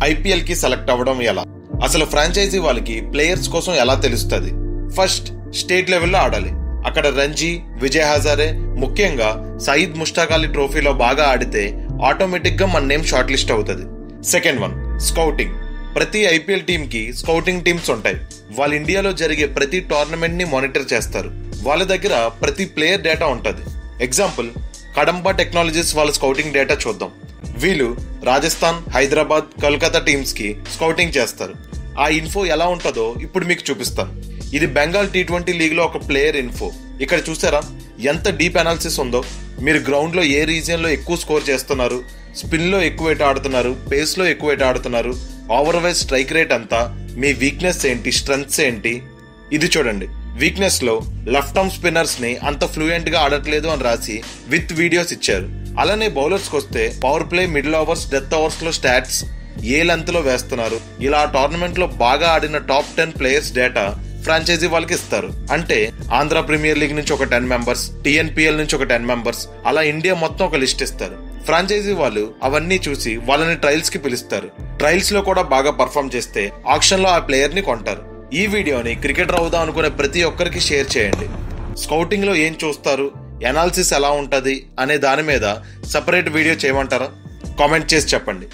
IPL కి select అవ్వడం ఎలా? అసలు ఫ్రాంచైజీ వాళ్ళకి ప్లేయర్స్ కోసం ఎలా తెలుస్తుంది? ఫస్ట్ స్టేట్ లెవెల్లో ఆడాలి. అక్కడ రంజీ, విజయ్ హజారే, ముఖ్యంగా సయీద్ ముష్తాక్ అలీ ట్రోఫీలో బాగా ఆడితే ఆటోమేటిక్ గా మన నేమ్ షార్ట్ లిస్ట్ అవుతుంది. Second one, scouting. ప్రతి ఐపీఎల్ టీమ్ కి స్కౌటింగ్ టీమ్స్ ఉంటాయి. వాళ్ళు ఇండియాలో జరిగే ప్రతి టోర్నమెంట్ ని మానిటర్ చేస్తారు. వాళ్ళ దగ్గర ప్రతి ప్లేయర్ డేటా ఉంటుంది. ఎగ్జాంపుల్, కడంబా టెక్నాలజీస్ వాళ్ళ స్కౌటింగ్ డేటా చూద్దాం. వీళ్ళు రాజస్థాన్, హైదరాబాద్, కోల్కతా టీమ్స్ కి స్కౌటింగ్ చేస్తారు. ఆ ఇన్ఫో ఎలా ఉంటుందో ఇప్పుడు మీకు చూపిస్తాను. ఇది బెంగాల్ T20 లీగ్ లో ఒక ప్లేయర్ ఇన్ఫో. ఇక్కడ చూసారా ఎంత డీప్ అనాలిసిస్ ఉందో? మీరు గ్రౌండ్ లో ఏ రీజియన్ లో ఎక్కువ స్కోర్ చేస్తున్నారు, స్పిన్ లో ఎక్కువ ఎటు ఆడుతున్నారు, పేస్ లో ఎక్కువ ఎటు ఆడుతున్నారు, ఓవర్వైజ్ స్ట్రైక్ రేట్ అంతా, మీ వీక్నెస్ ఏంటి, స్ట్రెంగ్త్స్ ఏంటి. ఇది చూడండి, వీక్నెస్ లో లెఫ్ట్ ఆర్మ్ స్పిన్నర్స్ ని అంత ఫ్లూయెంట్ గా ఆడట్లేదు అని రాసి విత్ వీడియోస్ ఇచ్చారు. అలానే బౌలర్స్ కి వస్తే power play, middle overs, death overs లో స్టాట్స్ ఏ లెంత్ లో వేస్తున్నారు. ఇలా టోర్నమెంట్ లో బాగా ఆడిన టాప్ 10 ప్లేయర్స్ డేటా ఫ్రాంచైజీ వాళ్ళకి ఇస్తారు. అంటే ఆంధ్ర ప్రీమియర్ లీగ్ నుంచి ఒక 10 మెంబర్స్, TNPL నుంచి ఒక 10 మెంబర్స్, అలా ఇండియా మొత్తం ఒక లిస్ట్ ఇస్తారు. ఫ్రాంచైజీ వాళ్ళు అవన్నీ చూసి వాళ్ళని ట్రయల్స్ కి పిలుస్తారు. ట్రయల్స్ లో కూడా బాగా పర్ఫామ్ చేస్తే ఆక్షన్ లో ఆ ప్లేయర్ ని కొంటారు. ఈ వీడియోని క్రికెటర్ అవుదాం అనుకునే ప్రతి ఒక్కరికి షేర్ చేయండి. స్కౌటింగ్ లో ఏం చూస్తారు, ఎనాలిసిస్ ఎలా ఉంటది అనే దాని మీద సెపరేట్ వీడియో చేయమంటారా? కామెంట్ చేసి చెప్పండి.